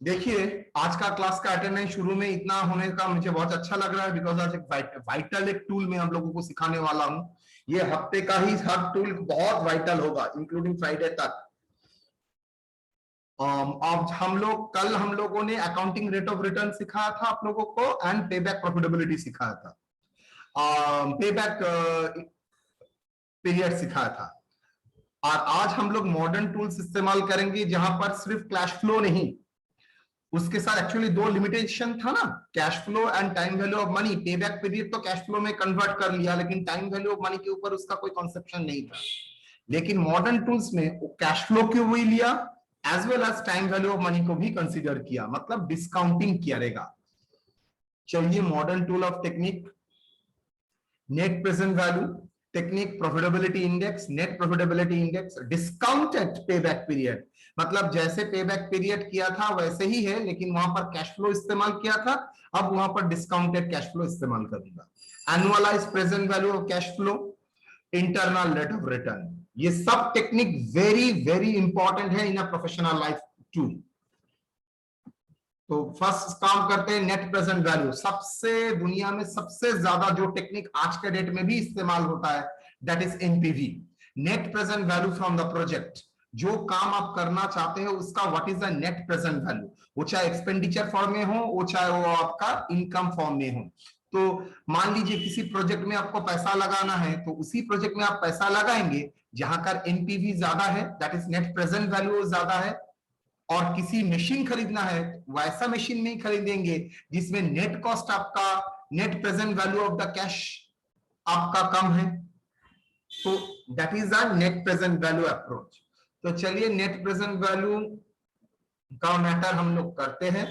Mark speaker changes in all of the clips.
Speaker 1: देखिए, आज का क्लास का अटेंडेंस शुरू में इतना होने का मुझे बहुत अच्छा लग रहा है, बिकॉज आज एक वाइटल एक टूल में हम लोगों को सिखाने वाला हूं। ये हफ्ते का ही हर टूल बहुत वाइटल होगा, इंक्लूडिंग फ्राइडे तक। अब कल हम लोगों ने अकाउंटिंग रेट ऑफ रिटर्न सिखाया था आप लोगों को, एंड पे बैक प्रॉफिटेबिलिटी सिखाया था, पे बैक पीरियड सिखाया था। और आज हम लोग मॉडर्न टूल्स इस्तेमाल करेंगे, जहां पर सिर्फ कैश फ्लो नहीं, उसके साथ एक्चुअली दो लिमिटेशन था ना, cash flow and time value of money. पे बैक पीरियड तो कैश फ्लो में कन्वर्ट कर लिया, लेकिन टाइम वैल्यू ऑफ मनी के ऊपर उसका कोई कॉन्सेप्शन नहीं था। लेकिन मॉडर्न टूल्स में वो कैश फ्लो को भी लिया, as well as time value of money को भी कंसीडर किया, मतलब डिस्काउंटिंग किया रहेगा। चलिए, modern tool of technique, net present value technique, profitability index, net profitability index, discounted pay back period, मतलब जैसे पे बैक पीरियड किया था वैसे ही है, लेकिन वहां पर कैश फ्लो इस्तेमाल किया था, अब वहां पर डिस्काउंटेड कैश फ्लो इस्तेमाल करूंगा। Annualise present value of cash flow, internal rate of return, ये सब टेक्निक वेरी वेरी इंपॉर्टेंट है इन अ प्रोफेशनल लाइफ टू। तो फर्स्ट काम करते हैं नेट प्रेजेंट वैल्यू। सबसे दुनिया में सबसे ज्यादा जो टेक्निक आज के डेट में भी इस्तेमाल होता है, that is NPV, net present value from the project. जो काम आप करना चाहते हैं उसका what is the net present value, वो चाहे एक्सपेंडिचर फॉर्म में हो, वो चाहे वो आपका इनकम फॉर्म में हो। तो मान लीजिए किसी प्रोजेक्ट में आपको पैसा लगाना है, तो उसी प्रोजेक्ट में आप पैसा लगाएंगे जहां का एनपीवी ज्यादा है, that is net present value ज्यादा है। और किसी मशीन खरीदना है, वैसा मशीन नहीं खरीदेंगे जिसमें नेट कॉस्ट आपका, net present value of the cash आपका कम है। तो that is a net present value approach. तो चलिए, नेट प्रेजेंट वैल्यू का मैटर हम लोग करते हैं।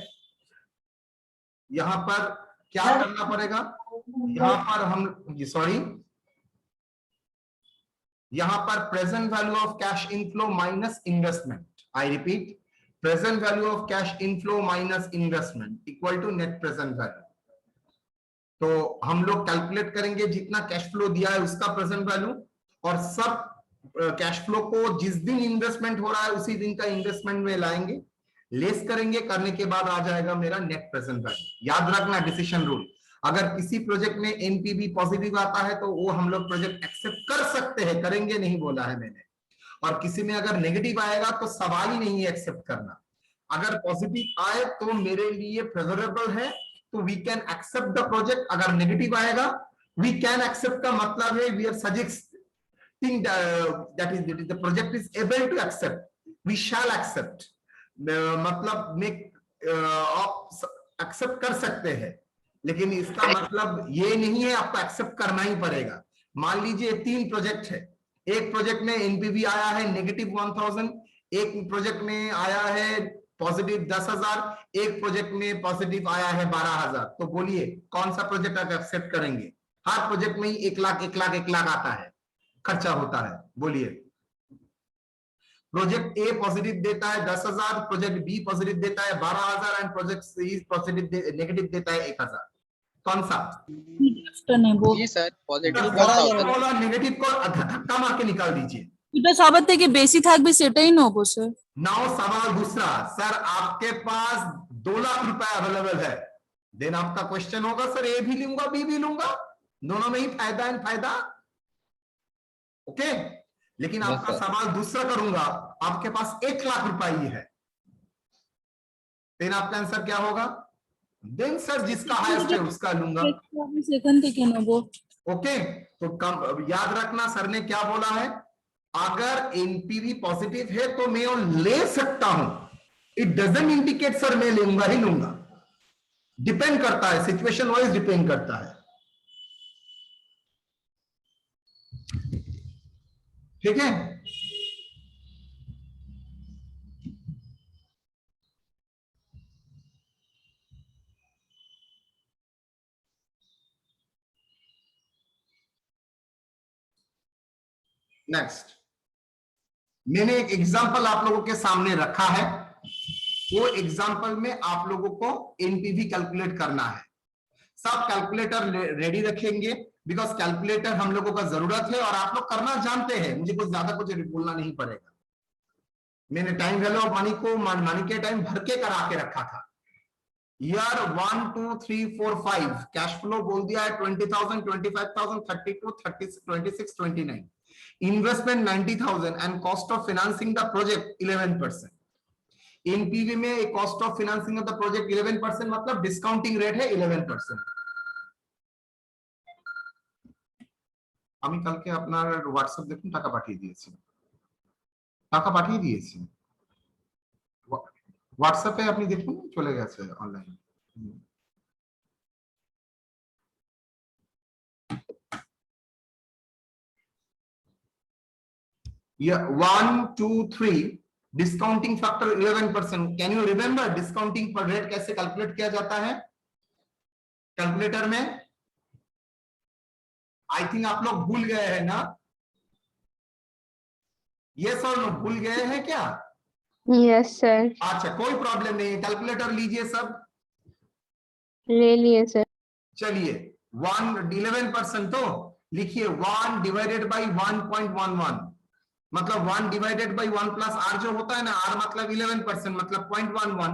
Speaker 1: यहां पर क्या करना पड़ेगा, यहां पर हम सॉरी यहां पर present value of cash inflow minus investment, I repeat, present value of cash inflow minus investment equal to net present value. तो हम लोग कैलकुलेट करेंगे जितना कैश फ्लो दिया है उसका प्रेजेंट वैल्यू, और सब कैश फ्लो को जिस दिन इन्वेस्टमेंट हो रहा है उसी दिन का इन्वेस्टमेंट में लाएंगे, लेस करेंगे, करने के बाद आ जाएगा मेरा नेट प्रेजेंट वैल्यू। याद रखना डिसीजन रूल, अगर किसी प्रोजेक्ट में एनपीवी पॉजिटिव आता है तो वो हम लोग प्रोजेक्ट एक्सेप्ट कर सकते हैं, करेंगे नहीं बोला है मैंने। और किसी में अगर नेगेटिव आएगा तो सवाल ही नहीं है एक्सेप्ट करना। अगर पॉजिटिव आए तो मेरे लिए फेवरेबल है, तो we can accept the project. अगर नेगेटिव आएगा, वी कैन एक्सेप्ट का मतलब है we are suggesting that is the project is able to accept, we shall accept, मतलब मेक एक्सेप्ट कर सकते हैं, लेकिन इसका मतलब ये नहीं है आपको एक्सेप्ट करना ही पड़ेगा। मान लीजिए 3 प्रोजेक्ट है, एक प्रोजेक्ट में एनपीवी आया है नेगेटिव 1000, एक प्रोजेक्ट में आया है पॉजिटिव 10,000, एक प्रोजेक्ट में पॉजिटिव आया है 12,000। तो बोलिए कौन सा प्रोजेक्ट आप एक्सेप्ट करेंगे? हर प्रोजेक्ट में ही 1 लाख 1 लाख 1 लाख आता है, खर्चा होता है। बोलिए, प्रोजेक्ट ए पॉजिटिव देता है 10,000, प्रोजेक्ट बी पॉजिटिव देता है 12,000 and project C positive negative देता है 1,000। कौन सा?
Speaker 2: जी सर, पॉजिटिव कौन सा होता है?
Speaker 1: नेगेटिव को धक्का मार के निकाल दीजिए।
Speaker 3: এটা সবার থেকে বেশি থাকবে সেটাই নেবো স্যার।
Speaker 1: नाउ सवाल दूसरा, सर आपके पास 2 लाख रुपए अवेलेबल है, देन आपका क्वेश्चन होगा सर ए भी लूंगा बी भी लूंगा, दोनों में ही फायदा एंड फायदा, ओके। लेकिन आपका सवाल दूसरा करूंगा, आपके पास 1 लाख रुपए ही है, देन आपका आंसर क्या होगा? देन सर जिसका हाईएस्ट है उसका लूंगा,
Speaker 3: সেখান থেকে নেবো।
Speaker 1: ओके। तो कम याद रखना, सर ने क्या बोला है, अगर एनपीवी पॉजिटिव है तो मैं ले सकता हूं, इट डजंट इंडिकेट सर मैं लूंगा ही लूंगा, डिपेंड करता है, सिचुएशन वाइज डिपेंड करता है, ठीक है। नेक्स्ट, मैंने एक एग्जांपल आप लोगों के सामने रखा है, वो एग्जांपल में आप लोगों को एनपीवी कैलकुलेट करना है। सब कैलकुलेटर रेडी रखेंगे, बिकॉज कैलकुलेटर हम लोगों का जरूरत है और आप लोग करना जानते हैं, मुझे कुछ ज्यादा कुछ बोलना नहीं पड़ेगा। मैंने टाइम वैल्यू ऑफ मनी को मनी के टाइम भर के करा के रखा था। ईयर 1 2 3 4 5 कैश फ्लो बोल दिया है 20,000 25,000 32 36 26 29, investment 90,000 and cost of financing the project 11%। NPV में cost of financing of the project 11% मतलब डिस्काउंटिंग रेट है 11%। আমি কালকে আপনার হোয়াটসঅ্যাপ দেখুন টাকা পাঠিয়ে দিয়েছি, হোয়াটসঅ্যাপে আপনি দেখুন চলে গেছে অনলাইনে। Yeah, 1 2 3 discounting factor 11%। Can you remember discounting पर रेट कैसे कैलकुलेट किया जाता है कैलकुलेटर में? आई थिंक आप लोग भूल गए हैं ना? यस और नो, भूल गए हैं क्या?
Speaker 4: Yes sir.
Speaker 1: अच्छा कोई प्रॉब्लम नहीं है, कैलकुलेटर लीजिए सब,
Speaker 4: ले लिए सर।
Speaker 1: चलिए 11% तो लिखिए 1 डिवाइडेड बाई 1.11 मतलब 1 डिवाइडेड बाई 1 प्लस आर जो होता है ना, आर मतलब 11% मतलब 0.11,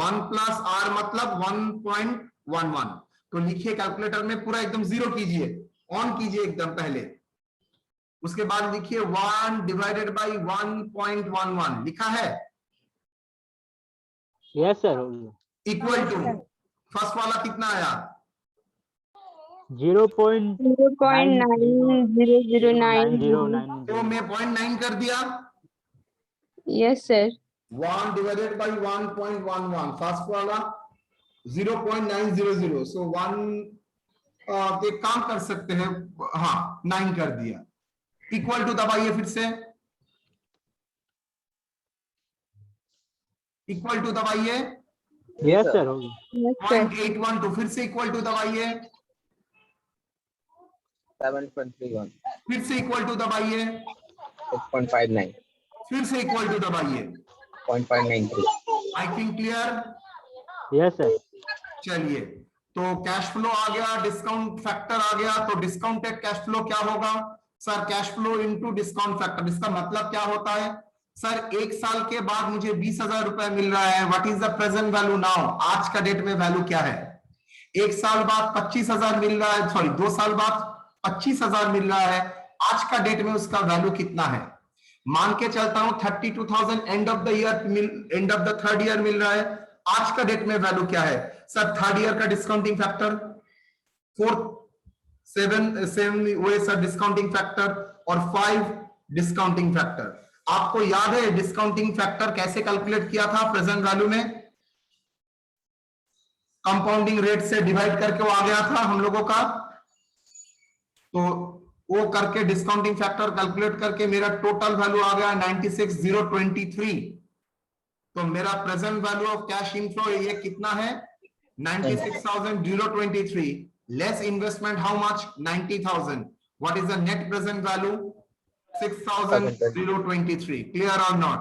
Speaker 1: 1 प्लस आर मतलब 1.11। तो लिखिए कैलकुलेटर में पूरा एकदम जीरो कीजिए, ऑन कीजिए एकदम पहले, उसके बाद लिखिए 1 डिवाइडेड बाई 1.11 लिखा है?
Speaker 5: Yes sir.
Speaker 1: Equal to first वाला कितना आया?
Speaker 4: 0.9009।
Speaker 1: तो मैं 0.9 कर दिया।
Speaker 4: Yes sir.
Speaker 1: 1 divided by 1.11 first वाला 0.900, सो 1 एक काम कर सकते हैं, हाँ 9 कर दिया। इक्वल टू दबाइए फिर से, इक्वल टू दबाइए।
Speaker 5: Yes sir.
Speaker 1: 0.812 फिर से इक्वल टू दबाइए,
Speaker 2: 7.31,
Speaker 1: फिर से इक्वल टू दबाइए,
Speaker 2: 6.59,
Speaker 1: फिर से इक्वल टू दबाइए।
Speaker 2: 0.93।
Speaker 1: I think clear?
Speaker 5: Yes sir.
Speaker 1: चलिए तो कैश फ्लो आ गया, डिस्काउंट फैक्टर आ गया, तो डिस्काउंटेड कैश फ्लो क्या होगा sir? Cash flow into discount factor. इसका मतलब क्या होता है सर? एक साल के बाद मुझे 20,000 रुपए मिल रहा है, what is the present value now? आज का डेट में वैल्यू क्या है? एक साल बाद 25,000 मिल रहा है, सॉरी 2 साल बाद 25,000 मिल रहा है, आज का डेट में उसका वैल्यू कितना है? मान के चलता हूं 32,000 end of the year, end of the third year मिल रहा है, आज का डेट में वैल्यू क्या है सर? थर्ड ईयर का डिस्काउंटिंग फैक्टर, फोर्थ 7 हुए सर डिस्काउंटिंग फैक्टर, और 5 डिस्काउंटिंग फैक्टर। आपको याद है डिस्काउंटिंग फैक्टर कैसे कैलकुलेट किया था प्रेजेंट वैल्यू में? कंपाउंडिंग रेट से डिवाइड करके वो आ गया था हम लोगों का, तो वो करके डिस्काउंटिंग फैक्टर कैलकुलेट करके मेरा टोटल वैल्यू आ गया 96,023। तो मेरा present value of cash inflow ये कितना है? 96,023 less investment how much? 90,000। What is the net present value? 6,023। Clear और not?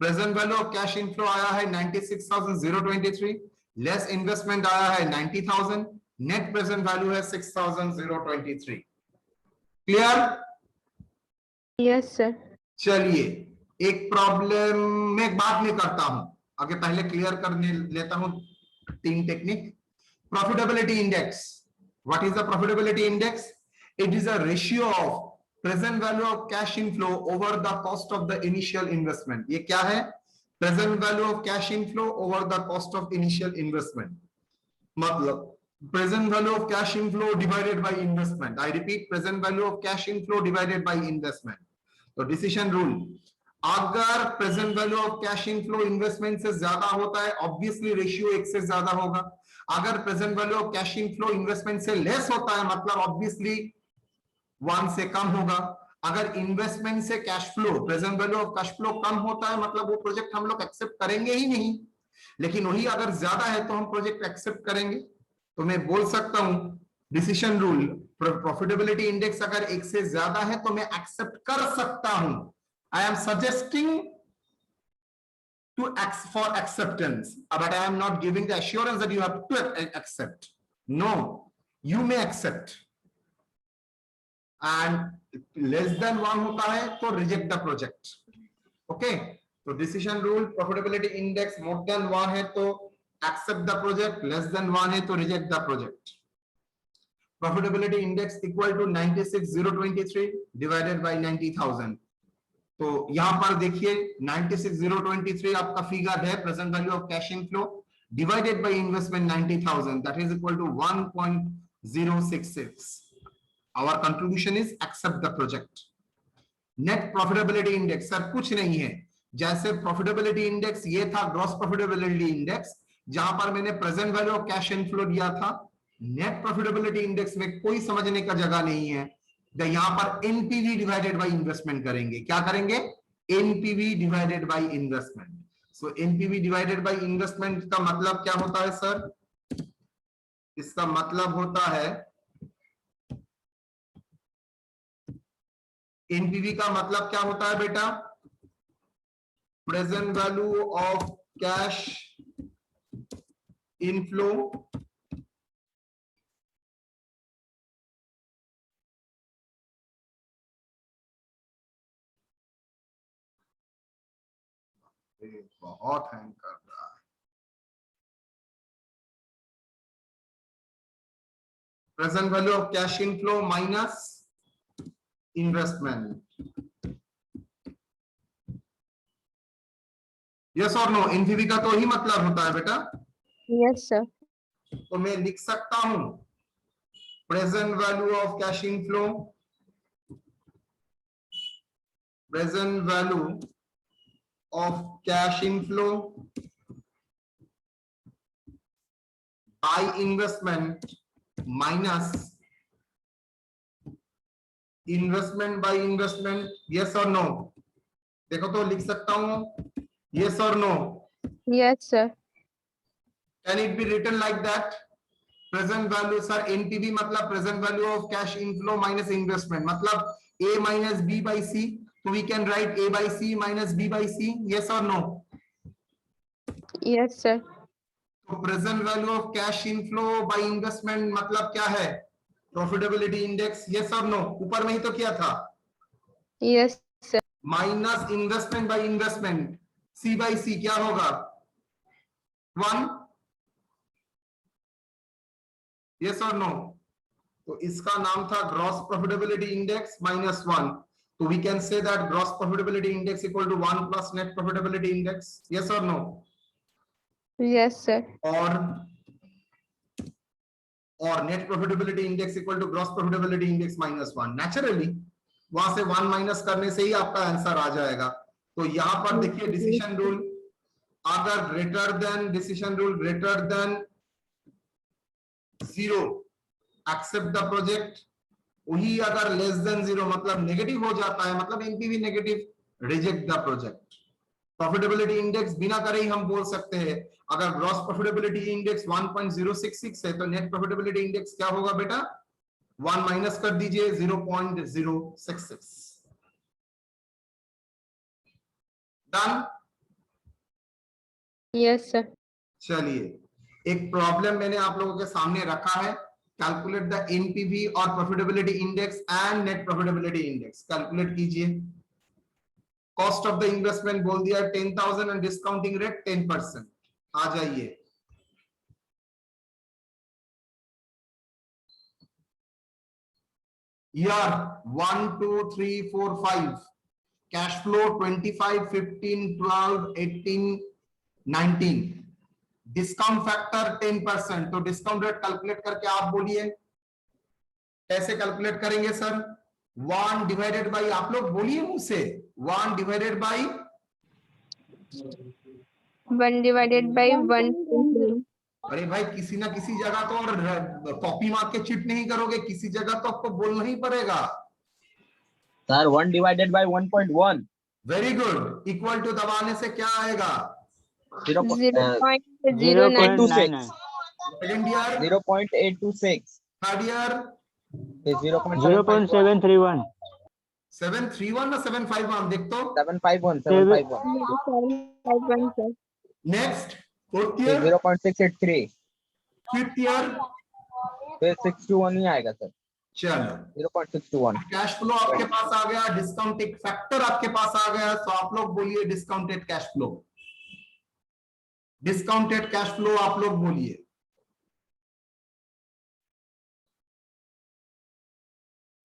Speaker 1: Present value of cash inflow आया है 96,023, लेस इन्वेस्टमेंट आया है 90,000, नेट प्रेजेंट वैल्यू है 6,023। क्लियर?
Speaker 4: Yes sir.
Speaker 1: चलिए एक प्रॉब्लम में बाद में करता हूं, आगे पहले क्लियर करने लेता हूं 3 technique. Profitability index. What is the profitability index? It is a ratio of present value of cash inflow over the cost of the initial investment. ये क्या है? Present value of cash inflow over the cost of initial investment, मतलब present value of cash inflow divided by investment. I repeat, present value of cash inflow divided by investment. तो decision rule, अगर present value of cash inflow investment से ज्यादा होता है obviously ratio 1 से ज्यादा होगा। अगर present value of cash inflow investment से लेस होता है मतलब ऑब्वियसली 1 से कम होगा। अगर इन्वेस्टमेंट से cash flow, present value of cash flow कम होता है मतलब वो प्रोजेक्ट हम लोग एक्सेप्ट करेंगे ही नहीं, लेकिन वही अगर ज्यादा है तो हम प्रोजेक्ट एक्सेप्ट करेंगे। तो मैं बोल सकता हूं डिसीजन रूल, प्रॉफिटेबिलिटी इंडेक्स अगर 1 से ज्यादा है तो मैं एक्सेप्ट कर सकता हूं। I am suggesting to for acceptance, but I am not giving the assurance that you have to accept. No, you may accept, and less than 1 होता है तो रिजेक्ट द प्रोजेक्ट। ओके, तो decision rule, profitability index more than 1 है तो accept the project, less than 1 है तो reject the project. Profitability index equal to 96,023 divided by 90,000। तो यहां पर देखिए 96,023 आपका फिगर है, present value of cash inflow divided by investment 90,000, that is equal to 1.066। Our conclusion is accept the project. Net profitability index sir कुछ नहीं है, जैसे प्रॉफिटेबिलिटी इंडेक्स ये था ग्रॉस प्रॉफिटेबिलिटी इंडेक्स, जहां पर मैंने present value of cash inflow दिया था। नेट प्रॉफिटेबिलिटी इंडेक्स में कोई समझने का जगह नहीं है, यहां पर एनपीवी डिवाइडेड बाय इन्वेस्टमेंट करेंगे। क्या करेंगे? NPV divided by investment. So NPV divided by investment का मतलब क्या होता है सर? इसका मतलब होता है, एनपीवी का मतलब क्या होता है बेटा? Present value of cash inflow बहुत हैंग कर रहा है। Present value of cash inflow minus investment. Yes और नो? एनपीवी का तो ही मतलब होता है बेटा।
Speaker 4: Yes sir.
Speaker 1: तो मैं लिख सकता हूं present value of cash inflow, present value of cash inflow by investment minus investment by investment. Yes और नो? देखो तो लिख सकता हूं, यस और no?
Speaker 4: Yes sir.
Speaker 1: Can it be written like that? Present value sir, NPV मतलब present value of cash inflow minus investment, मतलब A minus B by C. तो we can write A by C minus B by C. Yes और no?
Speaker 4: Yes sir.
Speaker 1: तो present value of cash inflow by investment मतलब क्या है? Profitability index. Yes और no? ऊपर में ही तो किया था।
Speaker 4: Yes sir.
Speaker 1: Minus investment by investment, C by C क्या होगा? 1। यस और नो? तो इसका नाम था ग्रॉस प्रॉफिटेबिलिटी इंडेक्स माइनस 1। तो we can say that gross profitability index equal to 1 plus net profitability index. Yes और नो?
Speaker 4: Yes sir.
Speaker 1: और net profitability index equal to gross profitability index minus 1। Naturally वहां से 1 minus करने से ही आपका answer आ जाएगा। तो यहां पर देखिए डिसीजन रूल, अगर greater than, decision rule greater than 0 accept the project, वही अगर लेस देन 0 मतलब नेगेटिव हो जाता है, मतलब NPV negative, reject the project. Profitability index बिना करे ही हम बोल सकते हैं, अगर ग्रॉस प्रॉफिटेबिलिटी इंडेक्स 1.066 है तो नेट प्रॉफिटेबिलिटी इंडेक्स क्या होगा बेटा? 1 माइनस कर दीजिए 0.066। डन?
Speaker 4: Yes sir.
Speaker 1: चलिए, एक प्रॉब्लम मैंने आप लोगों के सामने रखा है, कैलकुलेट द एनपीवी और profitability index and net profitability index. Calculate कीजिए। कॉस्ट ऑफ द इन्वेस्टमेंट बोल दिया 10,000 एंड डिस्काउंटिंग रेट 10%। आ जाइए, year 1 2 3 4 5, cash flow 25 15 12 18 19, discount factor 10%। तो डिस्काउंट रेट कैलकुलेट करके आप बोलिए कैसे कैलकुलेट करेंगे सर? 1 डिवाइडेड बाई, आप लोग बोलिए मुझसे, 1 डिवाइडेड बाई
Speaker 4: 1 डिवाइडेड बाई 1.
Speaker 1: अरे भाई किसी ना किसी जगह तो और कॉपी मार के चिट नहीं करोगे, किसी जगह तो आपको बोलना ही पड़ेगा।
Speaker 2: Sir 1 divided by 1.1।
Speaker 1: Very good. Equal to दबाने से क्या आएगा?
Speaker 4: 0.096.
Speaker 1: Second year,
Speaker 2: 0.826।
Speaker 1: Third year
Speaker 5: 0.731.
Speaker 1: 731 ना 751 देख तो।
Speaker 2: 751।
Speaker 4: 751 sir.
Speaker 1: Next fourth year,
Speaker 2: 0.683।
Speaker 1: Fifth year,
Speaker 2: फिर 621 ही आएगा सर।
Speaker 1: चलो
Speaker 2: 0.621.
Speaker 1: कैश फ्लो आपके पास आ गया, डिस्काउंटेड फैक्टर आपके पास आ गया, तो आप लोग बोलिए discounted cash flow. Discounted cash flow आप लोग बोलिए।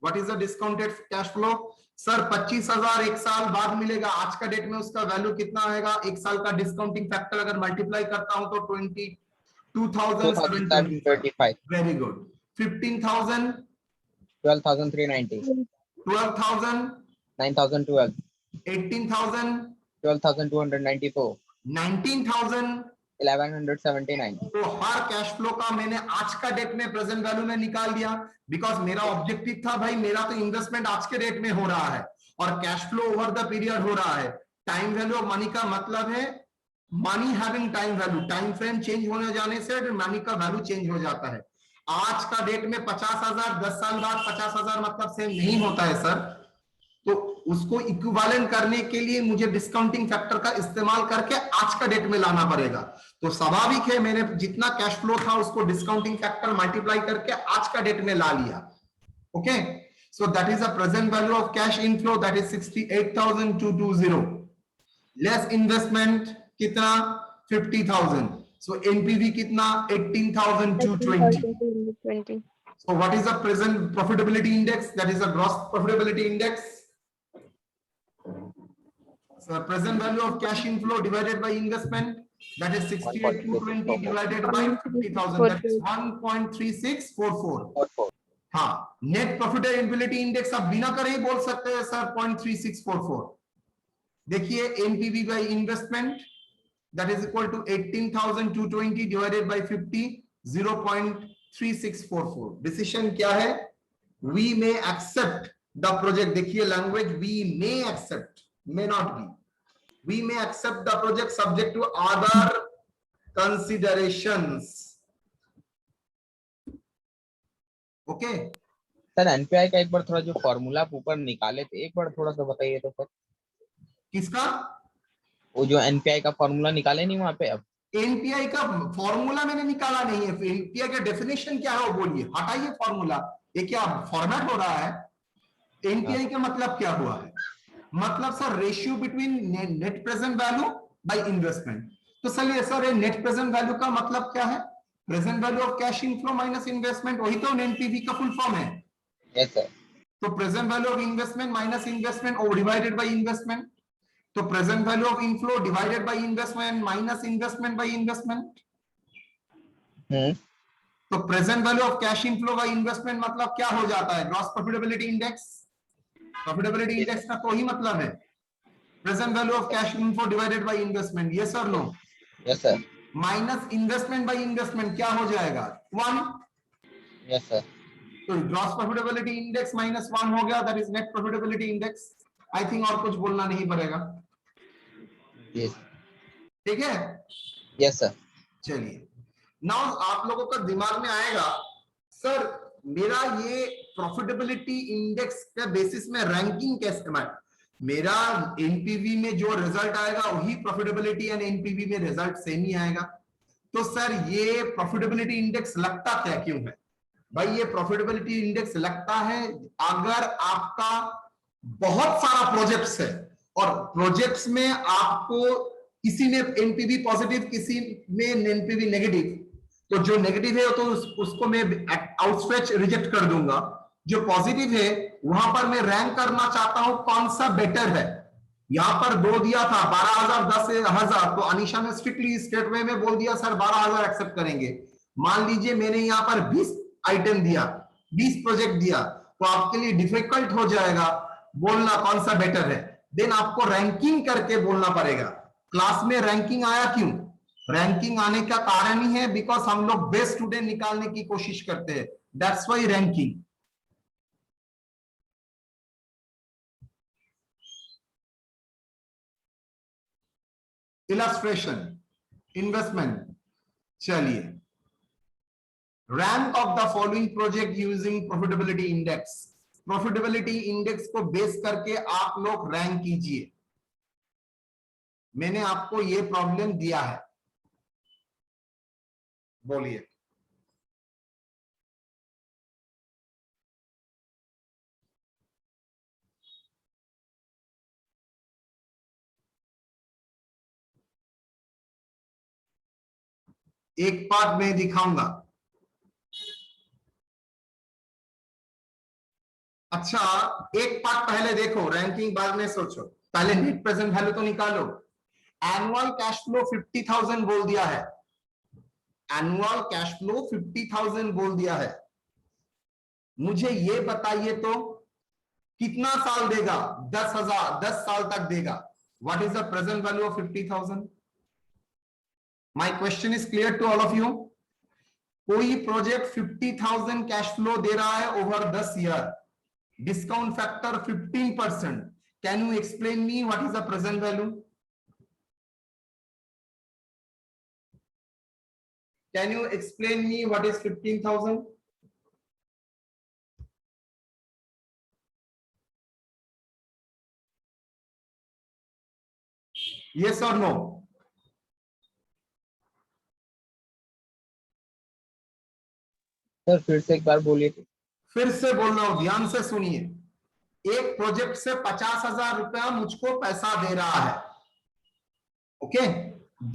Speaker 1: What is the discounted cash flow? Sir 25,000 एक साल बाद मिलेगा, आज का डेट में उसका वैल्यू कितना आएगा? एक साल का डिस्काउंटिंग फैक्टर अगर मल्टीप्लाई करता हूं तो 22,725। Very good. 15,000,
Speaker 2: 12,390.
Speaker 1: 12,000,
Speaker 2: 9,012.
Speaker 1: 18,000,
Speaker 2: 12,294.
Speaker 1: 19,000।
Speaker 2: 1,179.
Speaker 1: तो हर कैश फ्लो का मैंने आज का डेट में प्रेजेंट वैल्यू में निकाल दिया, बिकॉज मेरा ऑब्जेक्टिव था भाई, मेरा तो इन्वेस्टमेंट आज के डेट में हो रहा है और cash flow over the period हो रहा है। टाइम वैल्यू ऑफ मनी का मतलब है money having time value, time frame change होने जाने से मनी का वैल्यू चेंज हो जाता है। आज का डेट में 50,000, 10 साल बाद 50,000 मतलब सेम नहीं होता है सर। तो उसको इक्विवेलेंट करने के लिए मुझे डिस्काउंटिंग फैक्टर का इस्तेमाल करके आज का डेट में लाना पड़ेगा। तो स्वाभाविक है मैंने जितना कैश फ्लो था उसको डिस्काउंटिंग फैक्टर मल्टीप्लाई करके आज का डेट में ला लिया। Okay, so that is the present value of cash inflow, that is 68,220। Less investment कितना? 50,000। सो एनपीवी कितना? 18,220। So what is the present profitability index? That is the gross profitability index. So present value of cash inflow divided by investment, that is 68,220 divided by 50,000, that is 1.3644. हाँ, net profitability index आप बिना करे ही बोल सकते हैं sir 0.3644। देखिए NPV by investment, that is equal to 18,220 divided by 50, 0.3644। Decision क्या है? We may accept the project, देखिए language, we may accept, may not be, we may accept the project subject to other considerations। Okay
Speaker 2: sir NPI का एक बार थोड़ा जो formula ऊपर निकाले थे, एक बार थोड़ा सा बताइए तो सर।
Speaker 1: किसका?
Speaker 2: वो जो एनपीआई का फॉर्मूला निकाले नहीं वहां पे, अब
Speaker 1: एनपीआई का फॉर्मूला मैंने निकाला नहीं है। एनपीआई का डेफिनेशन क्या है वो बोलिए, हटाइए फॉर्मूला, ये क्या फॉर्मेट हो रहा है? एनपीआई का मतलब क्या हुआ है? मतलब sir ratio between net present value by investment. तो चलिए सर, नेट प्रेजेंट वैल्यू का मतलब क्या है? Present value of cash inflow minus investment, वही तो एनपीवी का फुल फॉर्म है।
Speaker 2: Yes sir.
Speaker 1: तो present value of investment minus investment और डिवाइडेड बाय इन्वेस्टमेंट। तो present value of inflow divided by investment minus investment by investment. तो present value of cash inflow by investment मतलब क्या हो जाता है? Gross profitability index. Profitability index का तो ही मतलब है present value of cash inflow divided by investment. Yes और no?
Speaker 2: Yes sir.
Speaker 1: Minus investment by investment क्या हो जाएगा? 1।
Speaker 2: Yes sir.
Speaker 1: तो ग्रॉस प्रॉफिटेबिलिटी इंडेक्स माइनस 1 हो गया, that is net profitability index. I think और कुछ बोलना नहीं पड़ेगा।
Speaker 2: यस।
Speaker 1: ठीक है?
Speaker 2: Yes sir.
Speaker 1: चलिए, नाउ आप लोगों का दिमाग में आएगा सर मेरा ये प्रॉफिटेबिलिटी इंडेक्स के बेसिस में रैंकिंग कैसे, मेरा एनपीवी में जो रिजल्ट आएगा वही प्रॉफिटेबिलिटी एंड एनपीवी में रिजल्ट सेम ही आएगा। तो सर ये प्रॉफिटेबिलिटी इंडेक्स लगता क्या क्यों है? भाई ये प्रॉफिटेबिलिटी इंडेक्स लगता है अगर आपका बहुत सारा प्रोजेक्ट्स है और प्रोजेक्ट्स में आपको किसी में एनपीवी पॉजिटिव, किसी में एनपीवी नेगेटिव, तो जो नेगेटिव है तो उसको मैं आउटस्ट्रेच रिजेक्ट कर दूंगा। जो पॉजिटिव है वहां पर मैं रैंक करना चाहता हूं कौन सा बेटर है। यहां पर 2 दिया था, 12,000, 10,000, तो अनीशा ने स्ट्रिक्टली स्टेट वे में बोल दिया सर 12,000 एक्सेप्ट करेंगे। मान लीजिए मैंने यहां पर 20 आइटम दिया, 20 प्रोजेक्ट दिया, तो आपके लिए डिफिकल्ट हो जाएगा बोलना कौन सा बेटर है। देन आपको रैंकिंग करके बोलना पड़ेगा। क्लास में रैंकिंग आया क्यों? रैंकिंग आने का कारण ही है बिकॉज हम लोग बेस्ट स्टूडेंट निकालने की कोशिश करते हैं, that's why ranking. Illustration, investment. चलिए, rank of the following project using profitability index. Profitability index को बेस करके आप लोग रैंक कीजिए। मैंने आपको ये प्रॉब्लम दिया है, बोलिए। एक पार्ट में दिखाऊंगा। अच्छा, एक पार्ट पहले देखो, रैंकिंग बाद में सोचो, पहले नेट प्रेजेंट वैल्यू तो निकालो। एनुअल कैश फ्लो 50,000 बोल दिया है, एनुअल कैश फ्लो 50,000 बोल दिया है। मुझे ये बताइए तो कितना साल देगा? 10,000, 10 साल तक देगा। What is the present value of 50,000? My question is clear to all of you? कोई प्रोजेक्ट 50,000 कैश फ्लो दे रहा है over 10 year, discount factor 15%, can you explain me what is the present value? Can you explain me what is 15,000? Yes or no?
Speaker 2: Sir फिर से एक बार बोलिए तो।
Speaker 1: फिर से बोल रहा हूं, ध्यान से सुनिए। एक प्रोजेक्ट से 50,000 रुपया मुझको पैसा दे रहा है, ओके,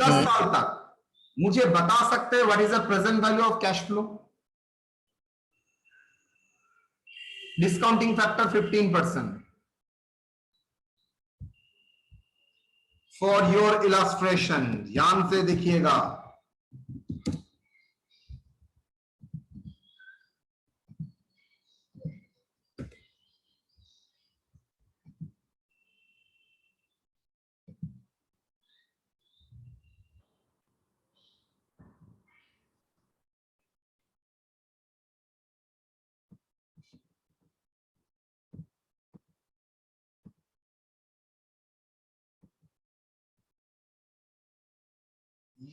Speaker 1: 10 साल तक। मुझे बता सकते हैं what is the present value of cash flow? Discounting factor 15%। For your illustration, ध्यान से देखिएगा।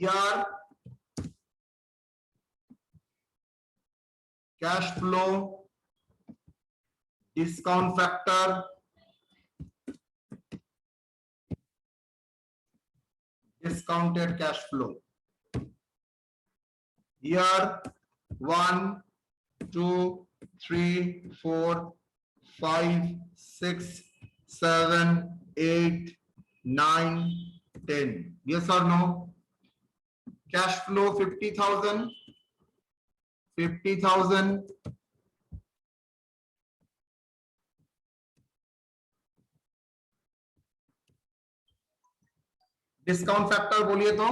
Speaker 1: Year cash flow, discount factor, discounted cash flow. Year 1, 2, 3, 4, 5, 6, 7, 8, 9, 10. Yes or no? Cash flow 50,000. 50,000. Discount factor बोलिए तो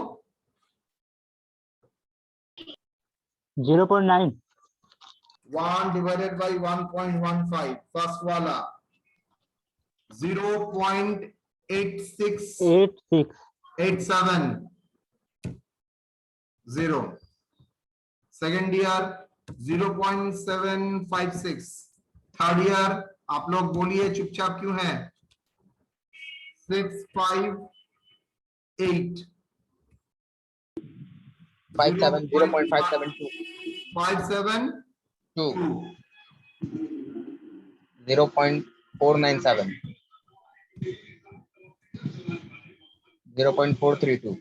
Speaker 5: 0.9.
Speaker 1: 1 divided by 1.15. फर्स्ट वाला 0.86
Speaker 5: 86.
Speaker 1: 87 0. Second year 0.756. Third year आप लोग बोलिए, चुपचाप क्यों है? 658.
Speaker 2: 0.572.
Speaker 1: 572.
Speaker 2: 0.497. 0.432.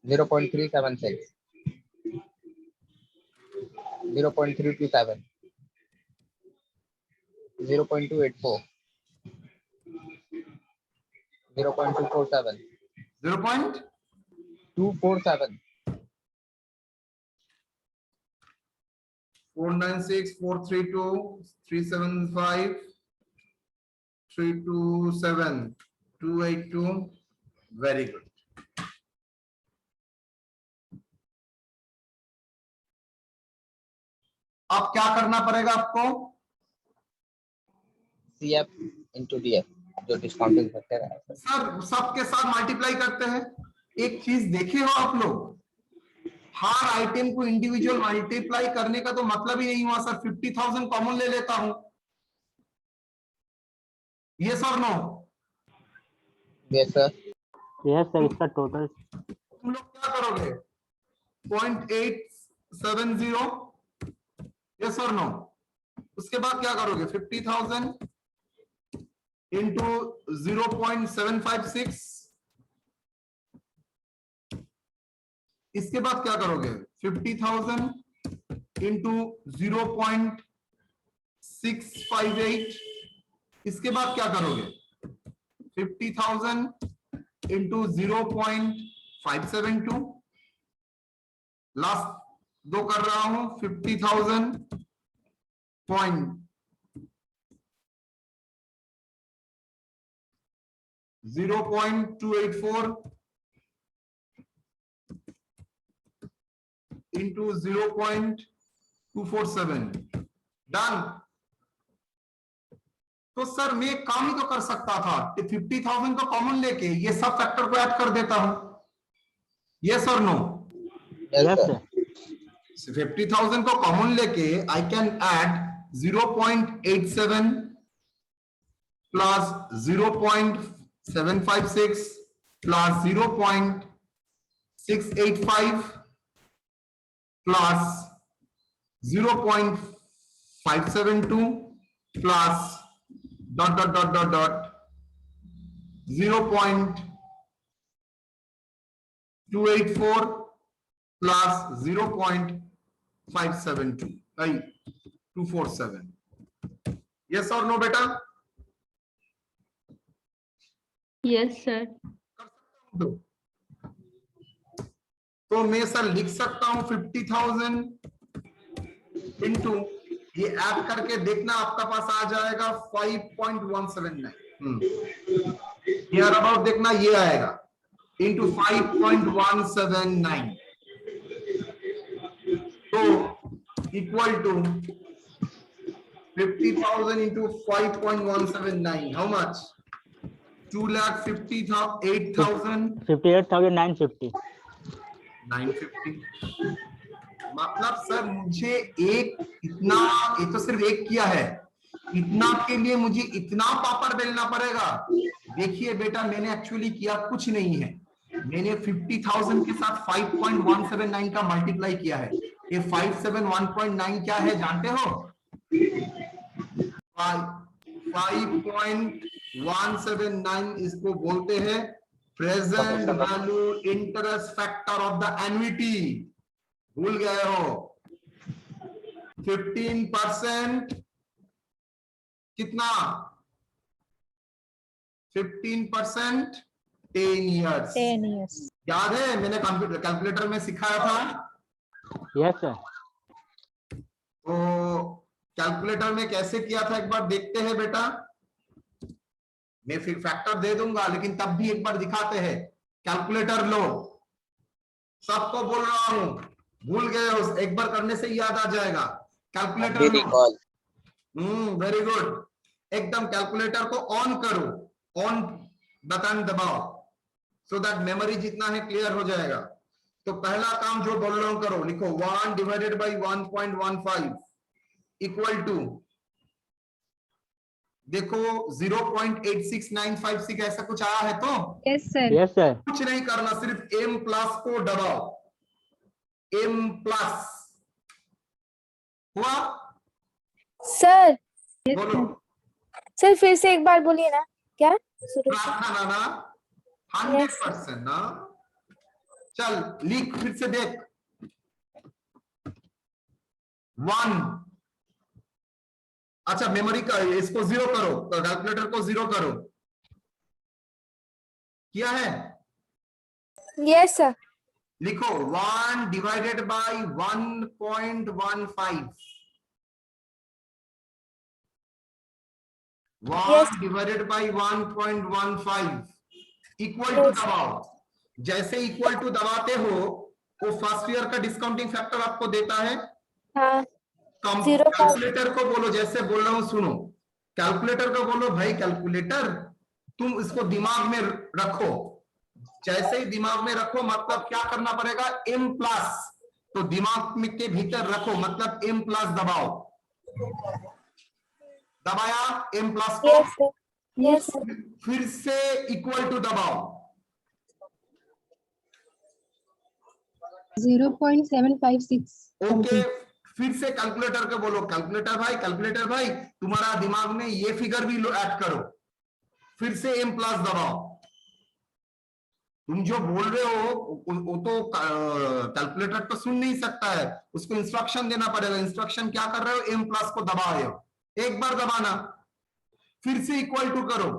Speaker 2: 0.376. 0.327. 0.284. 0.247. 247.
Speaker 1: 496, 432, 375, 327, 282. Very good. अब क्या करना पड़ेगा आपको?
Speaker 2: CF into DF जो डिस्काउंटिंग फैक्टर है
Speaker 1: सर सबके साथ मल्टीप्लाई करते हैं। एक चीज देखे हो आप लोग, हर आइटम को इंडिविजुअल मल्टीप्लाई करने का तो मतलब ही नहीं हुआ सर। 50,000 कॉमन ले लेता हूं, यस और no?
Speaker 2: Yes sir
Speaker 5: Yes sir. इसका टोटल
Speaker 1: तुम लोग क्या करोगे? 0.870, यस और नो? उसके बाद क्या करोगे? 50,000 इंटू 0.756, इसके बाद क्या करोगे? 50,000 इंटू 0.658, इसके बाद क्या करोगे? 50,000 इंटू 0.572, लास्ट दो कर रहा हूं 50,000 पॉइंट 0.284 इंटू 0.247, डन। तो सर मैं एक काम ही तो कर सकता था, 50,000 को कॉमन लेके ये सब फैक्टर को ऐड कर देता हूं, यस और नो?
Speaker 5: Yes, sir.
Speaker 1: 50,000 को कॉमन लेके I can add 0.87 plus 0.756 plus 0.685 plus 0.572 plus dot dot dot dot dot 0.284 plus 0.572 247, yes or no beta?
Speaker 4: Yes, sir.
Speaker 1: तो मैं सर लिख सकता हूं 50,000 इंटू ये ऐड करके देखना आपका पास आ जाएगा 5.179, हियर अबाउट देखना ये आएगा इंटू 5.179, तो equal to 50,000 into 5.179, how much? 2,58,950
Speaker 5: 58,950.
Speaker 1: मतलब सर मुझे एक इतना, ये तो सिर्फ एक किया है, इतना के लिए मुझे इतना पापड़ बेलना पड़ेगा। देखिए बेटा मैंने एक्चुअली किया कुछ नहीं है, मैंने 50,000 के साथ 5.179 का मल्टीप्लाई किया है। ये 571.9 क्या है जानते हो? 5.179 इसको बोलते हैं present value interest factor of the annuity. भूल गए हो? 15% कितना? 15% 10 years।
Speaker 3: 10 years।
Speaker 1: याद है मैंने कंप्यूटर कैलकुलेटर में सिखाया था?
Speaker 5: Yes, sir.
Speaker 1: तो कैलकुलेटर में कैसे किया था एक बार देखते हैं बेटा। मैं फिर फैक्टर दे दूंगा लेकिन तब भी एक बार दिखाते हैं। कैलकुलेटर लो, सबको बोल रहा हूं, भूल गए हो एक बार करने से ही याद आ जाएगा। कैलकुलेटर लो, वेरी गुड। एकदम कैलकुलेटर को ऑन करो, ऑन बटन दबाओ सो दैट मेमोरी जितना है क्लियर हो जाएगा। तो पहला काम जो बोल रहा हूं करो, लिखो 1 डिवाइडेड बाई 1.15 इक्वल टू, देखो 0.86956 ऐसा कुछ आया है तो?
Speaker 4: Yes, sir.
Speaker 5: Yes, sir.
Speaker 1: कुछ नहीं करना, सिर्फ m प्लस को दबाओ, m प्लस हुआ?
Speaker 6: सर
Speaker 1: बोलो
Speaker 6: सर फिर से एक बार बोलिए ना, क्या शुरू से?
Speaker 1: ना 100% ना। चल लिख फिर से देख, 1, अच्छा मेमोरी का इसको 0 करो, कैलकुलेटर को 0 करो, किया है?
Speaker 6: Yes sir.
Speaker 1: लिखो 1 divided by 1.15, 1 divided by 1.15 equal to दबाओ। जैसे इक्वल टू दबाते हो वो फर्स्ट ईयर का डिस्काउंटिंग फैक्टर आपको देता है।
Speaker 6: हाँ।
Speaker 1: कैलकुलेटर को बोलो, जैसे बोल रहा हूं सुनो, कैलकुलेटर को बोलो भाई कैलकुलेटर तुम इसको दिमाग में रखो। जैसे ही दिमाग में रखो मतलब क्या करना पड़ेगा, m प्लस, तो दिमाग में के भीतर रखो मतलब m प्लस दबाओ। दबाया m प्लस को?
Speaker 6: Yes sir. Yes sir.
Speaker 1: फिर से इक्वल टू दबाओ,
Speaker 6: 0.756।
Speaker 1: ओके। फिर से कैलकुलेटर को बोलो, कैलकुलेटर भाई तुम्हारा दिमाग में ये फिगर भी ऐड करो। फिर से m प्लस दबाओ। तुम जो बोल रहे हो वो तो कैलकुलेटर तो सुन नहीं सकता है, उसको इंस्ट्रक्शन देना पड़ेगा। इंस्ट्रक्शन क्या कर रहे हो, m प्लस को दबा रहे हो, एक बार दबाना, फिर से इक्वल टू करो,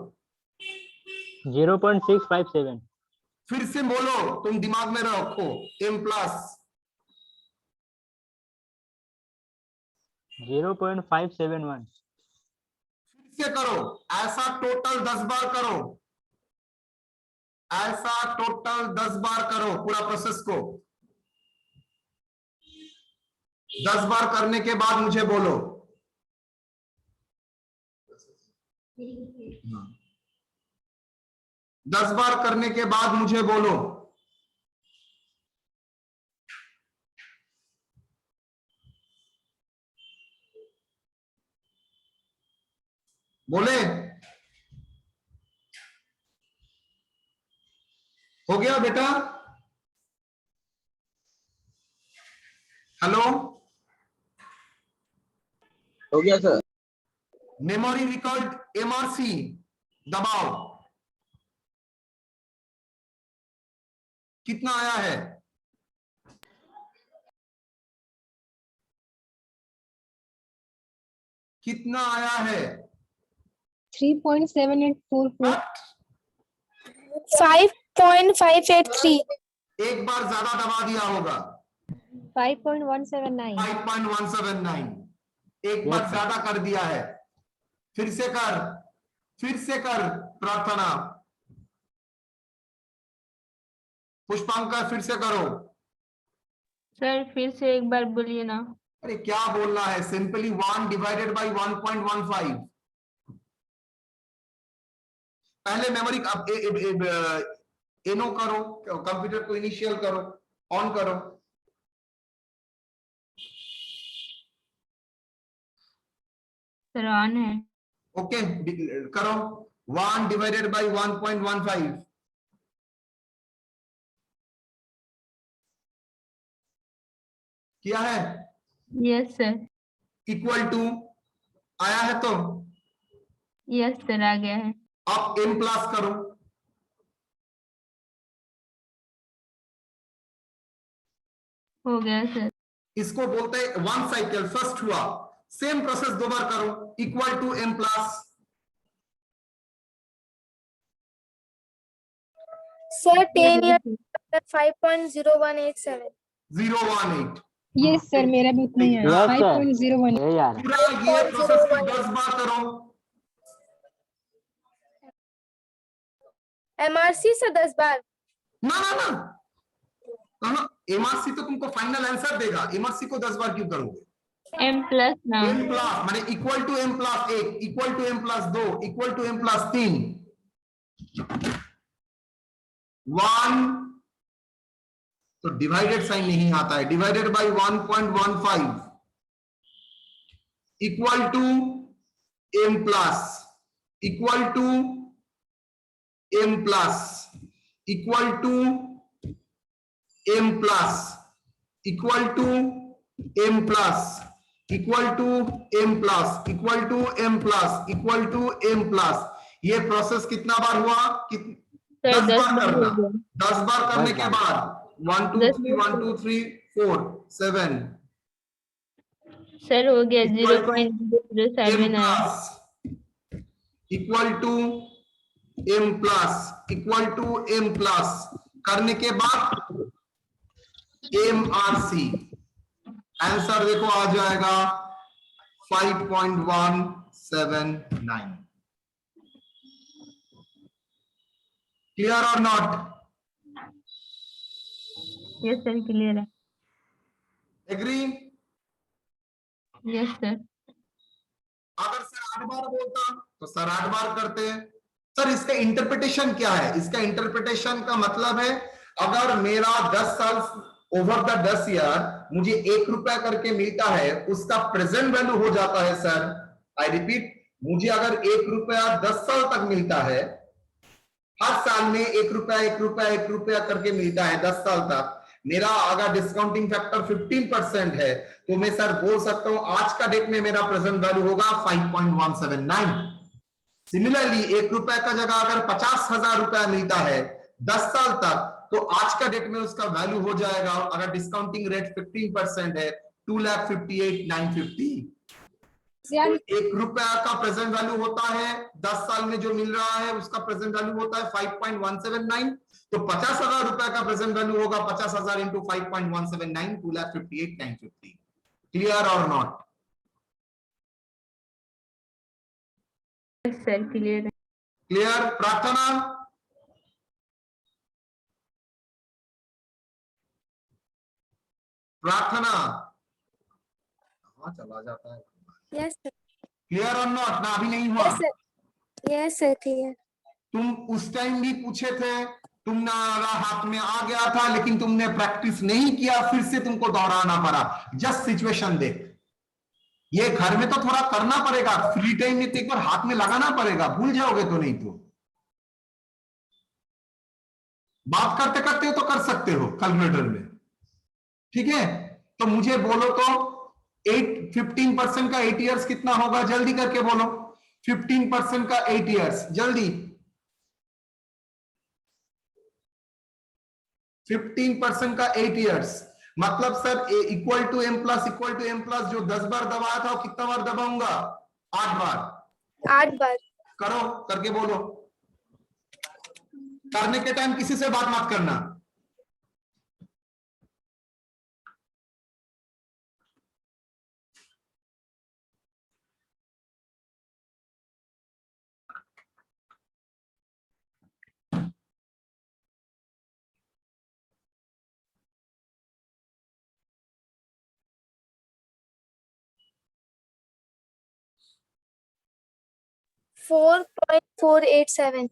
Speaker 5: 0.657.
Speaker 1: फिर से बोलो, तुम दिमाग में रखो, m प्लस
Speaker 5: 0.571.
Speaker 1: फिर से करो, ऐसा टोटल 10 बार करो, ऐसा टोटल 10 बार करो पूरा प्रोसेस को। 10 बार करने के बाद मुझे बोलो। 10 बार करने के बाद मुझे बोलो। बोले हो गया बेटा? हेलो,
Speaker 2: हो गया सर।
Speaker 1: मेमोरी रिकॉर्ड एमआरसी दबाओ, कितना आया है? कितना आया है?
Speaker 6: 3.7844 5.583
Speaker 1: एक बार ज्यादा दबा दिया होगा।
Speaker 6: 5.179
Speaker 1: 5.179 एक बार
Speaker 5: Yes, sir.
Speaker 1: ज्यादा कर दिया है। फिर से कर, फिर से कर प्रार्थना। पुष्पांकर फिर से करो।
Speaker 4: सर फिर से एक बार बोलिए ना।
Speaker 1: अरे क्या बोलना है, सिंपली 1 डिवाइडेड बाई 1.15। पहले मेमोरी एनो करो, कंप्यूटर को इनिशियल करो, ऑन करो।
Speaker 4: सर ऑन है।
Speaker 1: ओके करो, 1 डिवाइडेड बाई 1.15 किया है,
Speaker 4: यस सर।
Speaker 1: इक्वल टू आया है तो
Speaker 4: यस सर आ गया है।
Speaker 1: अब m प्लस करो,
Speaker 4: हो गया सर।
Speaker 1: इसको बोलते हैं 1 साइकिल फर्स्ट हुआ। सेम प्रोसेस 2 बार करो, equal to m plus
Speaker 6: Sir, 10 years 5.0187
Speaker 1: 018।
Speaker 6: Yes sir, मेरा भी उतना ही है।
Speaker 5: Yes, sir.
Speaker 6: 5.01
Speaker 5: ए यार,
Speaker 1: पूरा ये प्रोसेस को 10 बार करो।
Speaker 6: MRC से 10 बार।
Speaker 1: ना ना ना, कहा एमआरसी तो तुमको फाइनल आंसर देगा, एमआरसी को 10 बार क्यों करोगे?
Speaker 4: एम प्लस ना।
Speaker 1: m प्लस माने equal to m plus 1, equal to m plus 2, equal to m plus 3। 1 तो डिवाइडेड साइन नहीं आता है, divided by 1.15 equal to m plus, equal to m plus, equal to m plus, equal to m plus, equal to m plus, equal to m plus, equal to m plus. ये process कितना बार हुआ?
Speaker 4: Sir
Speaker 1: 10 बार करना। 10 बार करने
Speaker 5: 10
Speaker 1: के
Speaker 5: बार।
Speaker 1: बाद 1 2 3 1 2 3 4 7
Speaker 4: sir हो गया।
Speaker 1: Equal to
Speaker 4: 0.007
Speaker 1: m
Speaker 4: आया।
Speaker 1: Plus, equal to m plus, equal to m plus करने के बाद MRC आंसर देखो आ जाएगा 5.179। क्लियर और नॉट?
Speaker 4: यस सर क्लियर है।
Speaker 1: एग्री?
Speaker 4: Yes sir.
Speaker 1: अगर सर 8 बार बोलता तो सर 8 बार करते हैं। सर इसका इंटरप्रिटेशन क्या है? इसका इंटरप्रिटेशन का मतलब है अगर मेरा 10 साल ओवर द 10 ईयर मुझे 1 रुपया करके मिलता है, उसका प्रेजेंट वैल्यू हो जाता है सर, आई रिपीट, मुझे अगर 1 रुपया 10 साल तक मिलता है, हर साल में 1 रुपया 1 रुपया 1 रुपया करके मिलता है 10 साल तक, मेरा अगर डिस्काउंटिंग फैक्टर 15% है तो मैं सर बोल सकता हूं आज का डेट में मेरा प्रेजेंट वैल्यू होगा 5.179। सिमिलरली 1 रुपया का जगह अगर 50,000 रुपया मिलता है 10 साल तक, तो आज का डेट में उसका वैल्यू हो जाएगा, अगर डिस्काउंटिंग रेट 15% है, 2,58,950। ₹1 का प्रेजेंट वैल्यू होता है 10 साल में जो मिल रहा है उसका प्रेजेंट वैल्यू होता है 5.179, तो 50,000 रुपए का प्रेजेंट वैल्यू होगा 50,000 इंटू 5.179, 2,58,950। क्लियर और नॉट?
Speaker 4: सर क्लियर है।
Speaker 1: क्लियर? प्रार्थना, प्रार्थना कहाँ चला जाता है?
Speaker 6: Yes sir.
Speaker 1: क्लियर और नॉट? ना अभी नहीं हुआ?
Speaker 6: Yes sir. Yes sir. Clear.
Speaker 1: तुम उस टाइम भी पूछे थे, तुम्हारा हाथ में आ गया था लेकिन तुमने प्रैक्टिस नहीं किया, फिर से तुमको दोहराना पड़ा। जस्ट सिचुएशन देख, ये घर में तो थोड़ा करना पड़ेगा, फ्री टाइम में तो एक बार हाथ में लगाना पड़ेगा, भूल जाओगे तो नहीं तो बात करते करते तो कर सकते हो कैलकुलेटर में, ठीक है? तो मुझे बोलो तो 15% का 8 इयर्स कितना होगा? जल्दी करके बोलो। 15% का 8 इयर्स, जल्दी। 15% का 8 इयर्स मतलब sir A equal to M plus जो 10 बार दबाया था वो कितना बार दबाऊंगा? 8 बार।
Speaker 6: 8 बार।
Speaker 1: करो, करके बोलो। करने के टाइम किसी से बात मत करना।
Speaker 6: फोर 4.487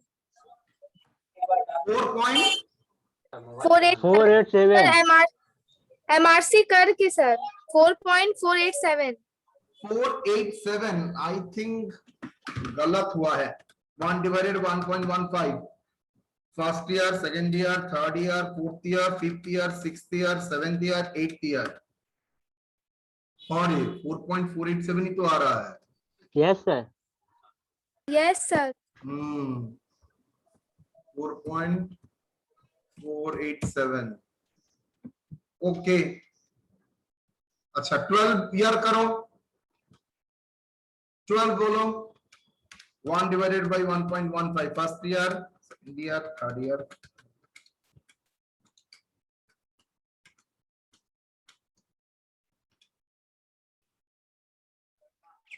Speaker 5: 487
Speaker 6: MRC करके सर 4.487
Speaker 1: 487 आई थिंक गलत हुआ है। 1 divided 1.15 first year, second year, third year, fourth year, fifth year, sixth year, seventh year, eighth year, और ये 4.487 ही तो आ रहा है।
Speaker 5: Yes sir.
Speaker 6: Yes sir.
Speaker 1: 4.487 okay. अच्छा 12 ईयर करो, 12 बोलो। 1 divided by 1.15 first year, second year, third year,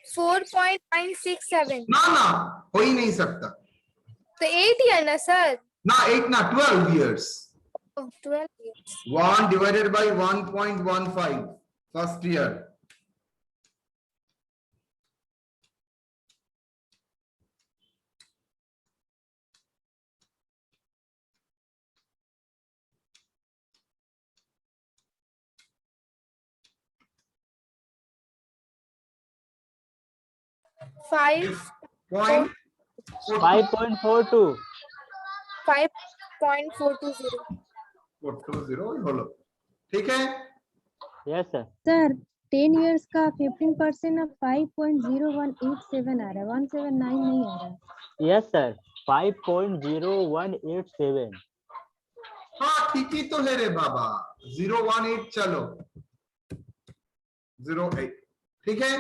Speaker 6: 4.967
Speaker 1: ना ना हो ही नहीं सकता
Speaker 6: तो 8 ईयर ना सर?
Speaker 1: ना, 8 ना 12 years.
Speaker 6: 12 years.
Speaker 1: 1 divided by 1.15 first year,
Speaker 6: Five
Speaker 1: point
Speaker 5: 5.42
Speaker 6: 5.420
Speaker 1: 420 হলো, ठीक है?
Speaker 5: Yes sir.
Speaker 7: सर 10 इयर्स का 15% of 5.0187 आ रहा है, 179 नहीं आ रहा है।
Speaker 5: Yes sir 5.0187।
Speaker 1: हाँ ठीक ही तो है रे बाबा। 018 चलो 08, ठीक है?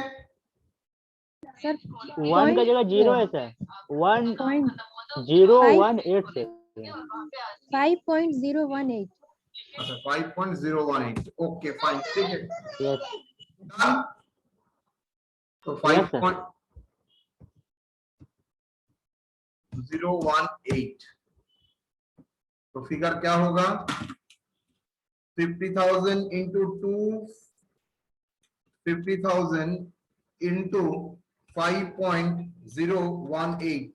Speaker 7: सर
Speaker 5: 1 का जगह 0 है सर। 1.0187।
Speaker 7: 5.018।
Speaker 1: अच्छा 5.018 ओके फाइन, ठीक है।
Speaker 5: Yes
Speaker 1: Done? तो
Speaker 5: Yes, sir.
Speaker 1: 5.018 तो फिगर क्या होगा? 50,000 इंटू 2, 50,000 इंटू 5.018,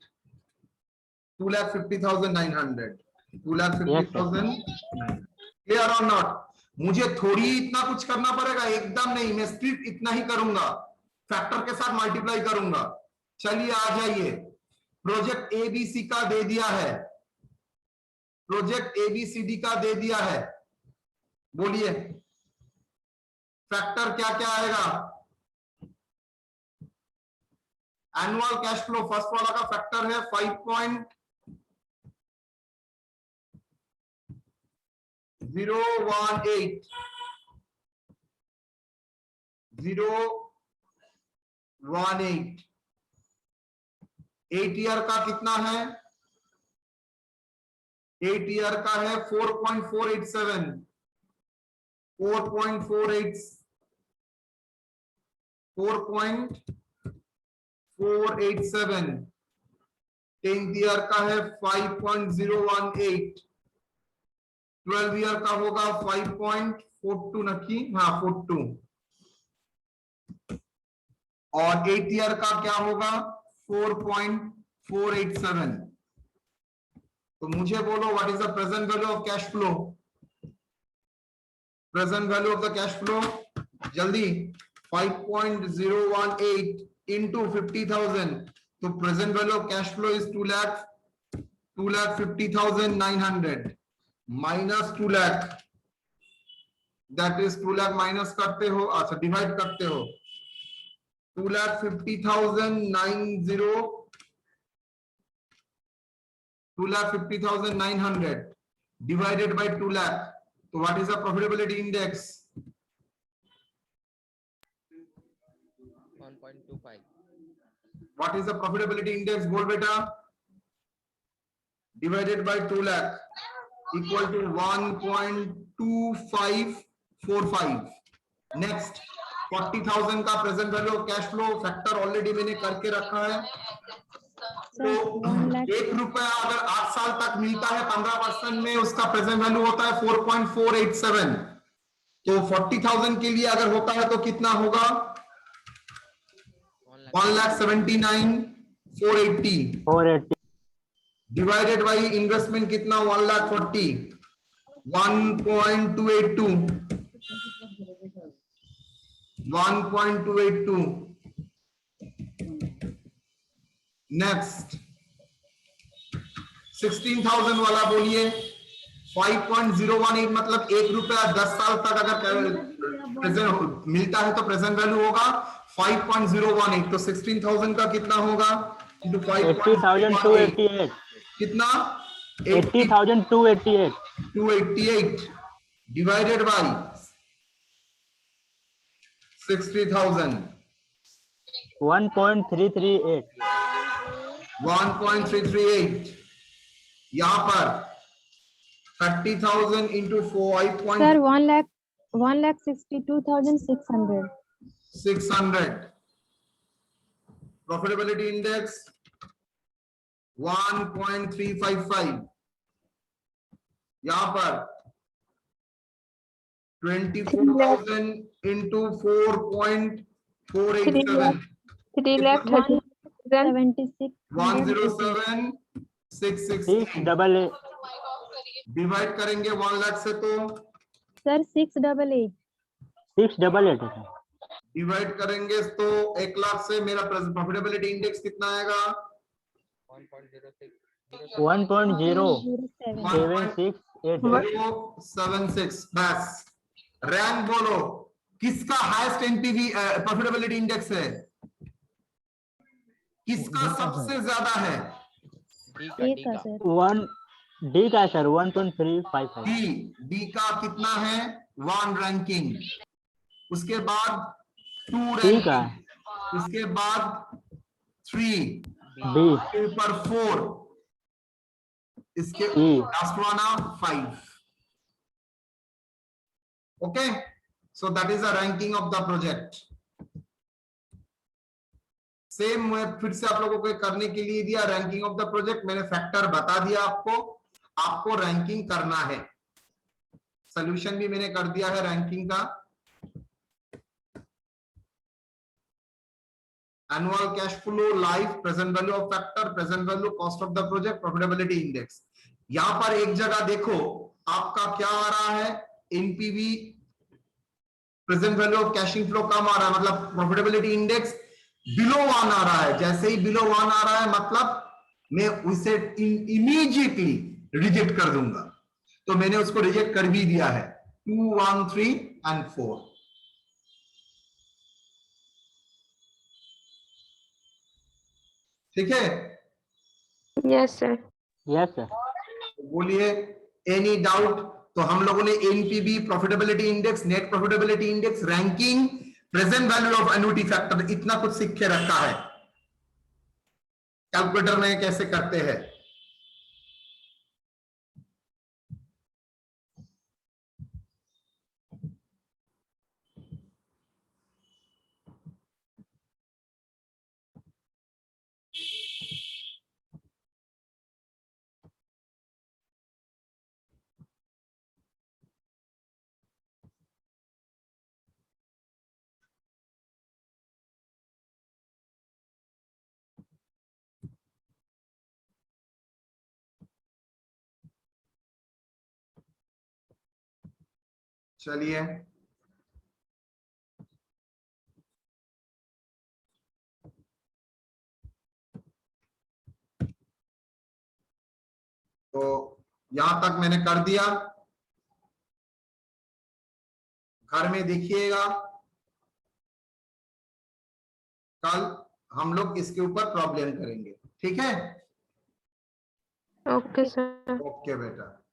Speaker 1: 2,50,900, 2,50,000। क्लियर और नॉट? मुझे थोड़ी इतना कुछ करना पड़ेगा, एकदम नहीं, मैं सिर्फ इतना ही करूंगा, फैक्टर के साथ मल्टीप्लाई करूंगा। चलिए आ जाइए, प्रोजेक्ट एबीसी का दे दिया है, प्रोजेक्ट एबीसीडी का दे दिया है, बोलिए फैक्टर क्या क्या आएगा? एनुअल कैश फ्लो फर्स्ट वाला का फैक्टर है 5.018, 18 8 ईयर का कितना है 8 ईयर का है 4.487 4.487 10th ईयर का है 5.018 12 ईयर का होगा 5.42 नखी हाँ 42 और 8 ईयर का क्या होगा 4.487 तो मुझे बोलो what is the present value of cash flow present value of the cash flow जल्दी 5.018 into 50,000 तो present value of cash flow is 2,50,900 minus 2 lakh that is 2 lakh minus करते हो अच्छा डिवाइड करते हो 2,50,900 divided by 2 lakh. So what is the profitability index?
Speaker 2: 1.25.
Speaker 1: What is the profitability index? बोल बेटा. Divided by 2 lakh equal to 1.2545. Next 40,000 का present value of cash flow factor already मैंने करके रखा है तो
Speaker 7: 1 लाख
Speaker 1: 1 रुपया अगर 8 साल तक मिलता है 15% में उसका प्रेजेंट वैल्यू होता है 4.487 तो 40,000 के लिए अगर होता है तो कितना होगा 1,79,480
Speaker 5: 480
Speaker 1: डिवाइडेड बाई इन्वेस्टमेंट कितना 1,40,000 1.282 1.282 नेक्स्ट 16,000 वाला बोलिए 5.018 मतलब 1 रुपया 10 साल तक अगर प्रेजेंट मिलता है तो प्रेजेंट वैल्यू होगा 5.018 तो 16,000 का कितना होगा into
Speaker 5: 80,288
Speaker 1: कितना
Speaker 5: 80,288
Speaker 1: 288 divided by 60,000
Speaker 5: 1.338
Speaker 1: 1.338 यहाँ पर 30,000 into 4
Speaker 7: सर 1,62,600
Speaker 1: 600 profitability index 1.355 यहाँ पर 24,000 into 4.487
Speaker 6: 3,30,000
Speaker 1: 107,660 डिवाइड करेंगे 1 लाख से तो
Speaker 7: सर 688
Speaker 5: 688 है
Speaker 1: डिवाइड करेंगे तो 1 लाख से मेरा प्रॉफिटेबिलिटी इंडेक्स कितना आएगा
Speaker 5: 1.0768
Speaker 1: बस रैंक बोलो किसका हाईएस्ट एनपीवी प्रॉफिटेबिलिटी इंडेक्स है किसका सबसे ज्यादा है
Speaker 7: ए का सर
Speaker 5: 1 डी का है सर 1.355
Speaker 1: डी का कितना है 1 रैंकिंग उसके बाद 2
Speaker 5: ठीक है
Speaker 1: रैंकिंग उसके बाद 3
Speaker 5: बी
Speaker 1: ऊपर 4 इसके
Speaker 5: ई
Speaker 1: लास्ट वाला 5 okay so that is the ranking of the project same मैं फिर से आप लोगों को करने के लिए दिया रैंकिंग ऑफ द प्रोजेक्ट मैंने फैक्टर बता दिया आपको रैंकिंग करना है सॉल्यूशन भी मैंने कर दिया है रैंकिंग का annual cash flow life present value of factor present value cost of the project profitability index यहां पर एक जगह देखो आपका क्या आ रहा है NPV present value of cashing flow कम आ रहा है मतलब प्रॉफिटेबिलिटी इंडेक्स बिलो 1 आ रहा है जैसे ही बिलो 1 आ रहा है मतलब मैं उसे इमीडिएटली रिजेक्ट कर दूंगा तो मैंने उसको रिजेक्ट कर भी दिया है 2 1 3 एंड 4 ठीक है
Speaker 4: Yes, sir.
Speaker 5: यस सर
Speaker 1: बोलिए एनी डाउट तो हम लोगों ने NPB profitability index net profitability index ranking present value of annuity factor इतना कुछ सीख के रखा है, कैलकुलेटर में कैसे करते हैं। चलिए तो यहां तक मैंने कर दिया, घर में देखिएगा, कल हम लोग इसके ऊपर प्रॉब्लम करेंगे, ठीक है।
Speaker 4: Okay sir.
Speaker 1: ओके बेटा।